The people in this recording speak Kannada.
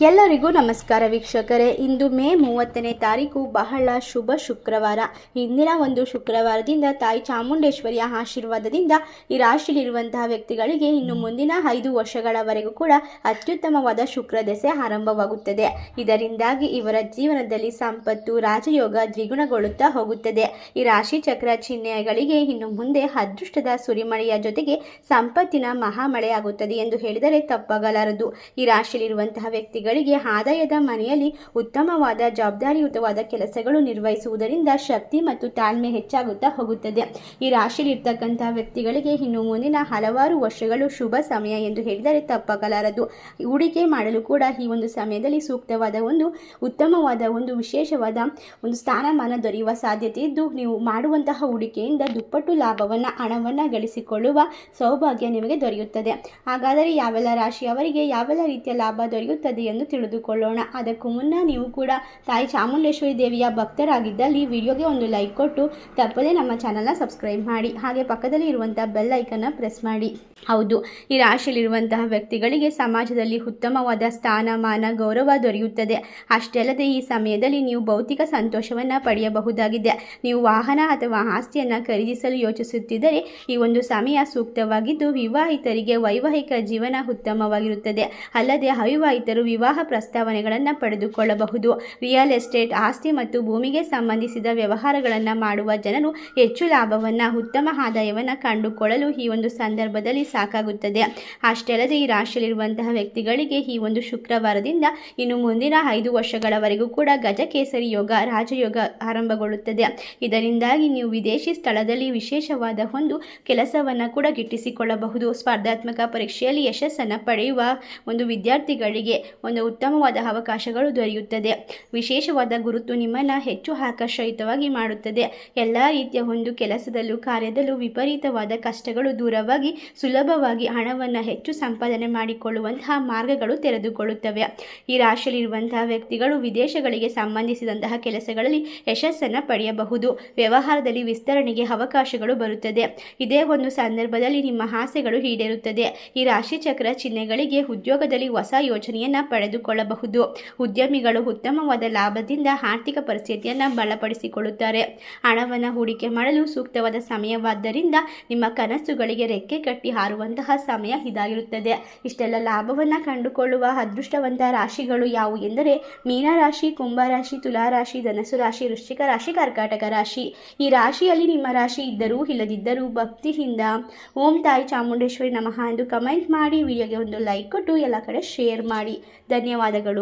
ಎಲ್ಲರಿಗೂ ನಮಸ್ಕಾರ ವೀಕ್ಷಕರೇ. ಇಂದು ಮೇ 30ನೇ ತಾರೀಕು ಬಹಳ ಶುಭ ಶುಕ್ರವಾರ. ಇಂದಿನ ಒಂದು ಶುಕ್ರವಾರದಿಂದ ತಾಯಿ ಚಾಮುಂಡೇಶ್ವರಿಯ ಆಶೀರ್ವಾದದಿಂದ ಈ ರಾಶಿಯಲ್ಲಿರುವಂತಹ ವ್ಯಕ್ತಿಗಳಿಗೆ ಇನ್ನು ಮುಂದಿನ 5 ವರ್ಷಗಳವರೆಗೂ ಕೂಡ ಅತ್ಯುತ್ತಮವಾದ ಶುಕ್ರ ದಶೆ ಆರಂಭವಾಗುತ್ತದೆ. ಇದರಿಂದಾಗಿ ಇವರ ಜೀವನದಲ್ಲಿ ಸಂಪತ್ತು ರಾಜಯೋಗ ದ್ವಿಗುಣಗೊಳ್ಳುತ್ತಾ ಹೋಗುತ್ತದೆ. ಈ ರಾಶಿ ಚಕ್ರ ಚಿಹ್ನೆಗಳಿಗೆ ಇನ್ನು ಮುಂದೆ ಅದೃಷ್ಟದ ಸುರಿಮಳೆಯ ಜೊತೆಗೆ ಸಂಪತ್ತಿನ ಮಹಾಮಳೆಯಾಗುತ್ತದೆ ಎಂದು ಹೇಳಿದರೆ ತಪ್ಪಾಗಲಾರದು. ಈ ರಾಶಿಯಲ್ಲಿರುವಂತಹ ವ್ಯಕ್ತಿಗಳಿಗೆ ಆದಾಯದ ಮನೆಯಲ್ಲಿ ಉತ್ತಮವಾದ ಜವಾಬ್ದಾರಿಯುತವಾದ ಕೆಲಸಗಳು ನಿರ್ವಹಿಸುವುದರಿಂದ ಶಕ್ತಿ ಮತ್ತು ತಾಳ್ಮೆ ಹೆಚ್ಚಾಗುತ್ತಾ ಹೋಗುತ್ತದೆ. ಈ ರಾಶಿಯಲ್ಲಿರ್ತಕ್ಕಂತಹ ವ್ಯಕ್ತಿಗಳಿಗೆ ಇನ್ನು ಮುಂದಿನ ಹಲವಾರು ವರ್ಷಗಳು ಶುಭ ಸಮಯ ಎಂದು ಹೇಳಿದರೆ ತಪ್ಪಾಗಲಾರದು. ಹೂಡಿಕೆ ಮಾಡಲು ಕೂಡ ಈ ಒಂದು ಸಮಯದಲ್ಲಿ ಸೂಕ್ತವಾದ ಒಂದು ಉತ್ತಮವಾದ ಒಂದು ವಿಶೇಷವಾದ ಒಂದು ಸ್ಥಾನಮಾನ ದೊರೆಯುವ ಸಾಧ್ಯತೆ ಇದ್ದು, ನೀವು ಮಾಡುವಂತಹ ಹೂಡಿಕೆಯಿಂದ ದುಪ್ಪಟ್ಟು ಲಾಭವನ್ನು ಹಣವನ್ನು ಗಳಿಸಿಕೊಳ್ಳುವ ಸೌಭಾಗ್ಯ ನಿಮಗೆ ದೊರೆಯುತ್ತದೆ. ಹಾಗಾದರೆ ಯಾವೆಲ್ಲ ರಾಶಿಯವರಿಗೆ ಯಾವೆಲ್ಲ ರೀತಿಯ ಲಾಭ ದೊರೆಯುತ್ತದೆ ಎಂದು ತಿಳಿದುಕೊಳ್ಳೋಣ. ಅದಕ್ಕೂ ಮುನ್ನ ನೀವು ಕೂಡ ತಾಯಿ ಚಾಮುಂಡೇಶ್ವರಿ ದೇವಿಯ ಭಕ್ತರಾಗಿದ್ದಲ್ಲಿ ವಿಡಿಯೋಗೆ ಒಂದು ಲೈಕ್ ಕೊಟ್ಟು ತಪ್ಪದೇ ನಮ್ಮ ಚಾನಲ್ನ ಸಬ್ಸ್ಕ್ರೈಬ್ ಮಾಡಿ, ಹಾಗೆ ಪಕ್ಕದಲ್ಲಿ ಇರುವಂತಹ ಬೆಲ್ ಐಕನ್ನ ಪ್ರೆಸ್ ಮಾಡಿ. ಹೌದು, ಈ ರಾಶಿಯಲ್ಲಿರುವಂತಹ ವ್ಯಕ್ತಿಗಳಿಗೆ ಸಮಾಜದಲ್ಲಿ ಉತ್ತಮವಾದ ಸ್ಥಾನಮಾನ ಗೌರವ ದೊರೆಯುತ್ತದೆ. ಅಷ್ಟೇ ಅಲ್ಲದೆ ಈ ಸಮಯದಲ್ಲಿ ನೀವು ಭೌತಿಕ ಸಂತೋಷವನ್ನು ಪಡೆಯಬಹುದಾಗಿದೆ. ನೀವು ವಾಹನ ಅಥವಾ ಆಸ್ತಿಯನ್ನು ಖರೀದಿಸಲು ಯೋಚಿಸುತ್ತಿದ್ದರೆ ಈ ಒಂದು ಸಮಯ ಸೂಕ್ತವಾಗಿದ್ದು, ವಿವಾಹಿತರಿಗೆ ವೈವಾಹಿಕ ಜೀವನ ಉತ್ತಮವಾಗಿರುತ್ತದೆ. ಅಲ್ಲದೆ ಅವಿವಾಹಿತರು ವಿವಾಹ ಪ್ರಸ್ತಾವನೆಗಳನ್ನು ಪಡೆದುಕೊಳ್ಳಬಹುದು. ರಿಯಲ್ ಎಸ್ಟೇಟ್ ಆಸ್ತಿ ಮತ್ತು ಭೂಮಿಗೆ ಸಂಬಂಧಿಸಿದ ವ್ಯವಹಾರಗಳನ್ನು ಮಾಡುವ ಜನರು ಹೆಚ್ಚು ಲಾಭವನ್ನು ಉತ್ತಮ ಆದಾಯವನ್ನು ಕಂಡುಕೊಳ್ಳಲು ಈ ಒಂದು ಸಂದರ್ಭದಲ್ಲಿ ಸಾಕಾಗುತ್ತದೆ. ಅಷ್ಟೇ ಅಲ್ಲದೆ ಈ ರಾಶಿಯಲ್ಲಿರುವಂತಹ ವ್ಯಕ್ತಿಗಳಿಗೆ ಈ ಒಂದು ಶುಕ್ರವಾರದಿಂದ ಇನ್ನು ಮುಂದಿನ 5 ವರ್ಷಗಳವರೆಗೂ ಕೂಡ ಗಜಕೇಸರಿ ಯೋಗ ರಾಜಯೋಗ ಆರಂಭಗೊಳ್ಳುತ್ತದೆ. ಇದರಿಂದಾಗಿ ನೀವು ವಿದೇಶಿ ಸ್ಥಳದಲ್ಲಿ ವಿಶೇಷವಾದ ಒಂದು ಕೆಲಸವನ್ನು ಕೂಡ ಗಿಟ್ಟಿಸಿಕೊಳ್ಳಬಹುದು. ಸ್ಪರ್ಧಾತ್ಮಕ ಪರೀಕ್ಷೆಯಲ್ಲಿ ಯಶಸ್ಸನ್ನು ಪಡೆಯುವ ಒಂದು ವಿದ್ಯಾರ್ಥಿಗಳಿಗೆ ಒಂದು ಉತ್ತಮವಾದ ಅವಕಾಶಗಳು ದೊರೆಯುತ್ತದೆ. ವಿಶೇಷವಾದ ಗುರುತು ನಿಮ್ಮನ್ನು ಹೆಚ್ಚು ಆಕರ್ಷಿತವಾಗಿ ಮಾಡುತ್ತದೆ. ಎಲ್ಲ ರೀತಿಯ ಒಂದು ಕೆಲಸದಲ್ಲೂ ಕಾರ್ಯದಲ್ಲೂ ವಿಪರೀತವಾದ ಕಷ್ಟಗಳು ದೂರವಾಗಿ ಸುಲಭವಾಗಿ ಹಣವನ್ನು ಹೆಚ್ಚು ಸಂಪಾದನೆ ಮಾಡಿಕೊಳ್ಳುವಂತಹ ಮಾರ್ಗಗಳು ತೆರೆದುಕೊಳ್ಳುತ್ತವೆ. ಈ ರಾಶಿಯಲ್ಲಿರುವಂತಹ ವ್ಯಕ್ತಿಗಳು ವಿದೇಶಗಳಿಗೆ ಸಂಬಂಧಿಸಿದಂತಹ ಕೆಲಸಗಳಲ್ಲಿ ಯಶಸ್ಸನ್ನು ಪಡೆಯಬಹುದು. ವ್ಯವಹಾರದಲ್ಲಿ ವಿಸ್ತರಣೆಗೆ ಅವಕಾಶಗಳು ಬರುತ್ತದೆ. ಇದೇ ಒಂದು ಸಂದರ್ಭದಲ್ಲಿ ನಿಮ್ಮ ಆಸೆಗಳು ಈಡೇರುತ್ತದೆ. ಈ ರಾಶಿ ಚಕ್ರ ಚಿಹ್ನೆಗಳಿಗೆ ಉದ್ಯೋಗದಲ್ಲಿ ಹೊಸ ಯೋಜನೆಯನ್ನು ಪಡೆದುಕೊಳ್ಳಬಹುದು. ಉದ್ಯಮಿಗಳು ಉತ್ತಮವಾದ ಲಾಭದಿಂದ ಆರ್ಥಿಕ ಪರಿಸ್ಥಿತಿಯನ್ನು ಬಲಪಡಿಸಿಕೊಳ್ಳುತ್ತಾರೆ. ಹಣವನ್ನು ಹೂಡಿಕೆ ಮಾಡಲು ಸೂಕ್ತವಾದ ಸಮಯವಾದ್ದರಿಂದ ನಿಮ್ಮ ಕನಸುಗಳಿಗೆ ರೆಕ್ಕೆ ಕಟ್ಟಿ ಹಾರುವಂತಹ ಸಮಯ ಇದಾಗಿರುತ್ತದೆ. ಇಷ್ಟೆಲ್ಲ ಲಾಭವನ್ನು ಕಂಡುಕೊಳ್ಳುವ ಅದೃಷ್ಟವಂತ ರಾಶಿಗಳು ಯಾವುವು ಎಂದರೆ ಮೀನರಾಶಿ, ಕುಂಭರಾಶಿ, ತುಲಾರಾಶಿ, ಧನಸು ರಾಶಿ, ವೃಶ್ಚಿಕ ರಾಶಿ, ಕರ್ಕಾಟಕ ರಾಶಿ. ಈ ರಾಶಿಯಲ್ಲಿ ನಿಮ್ಮ ರಾಶಿ ಇದ್ದರೂ ಇಲ್ಲದಿದ್ದರೂ ಭಕ್ತಿಯಿಂದ ಓಂ ತಾಯಿ ಚಾಮುಂಡೇಶ್ವರಿ ನಮಃ ಎಂದು ಕಮೆಂಟ್ ಮಾಡಿ, ವಿಡಿಯೋಗೆ ಒಂದು ಲೈಕ್ ಕೊಟ್ಟು ಎಲ್ಲ ಕಡೆ ಶೇರ್ ಮಾಡಿ. ಧನ್ಯವಾದಗಳು.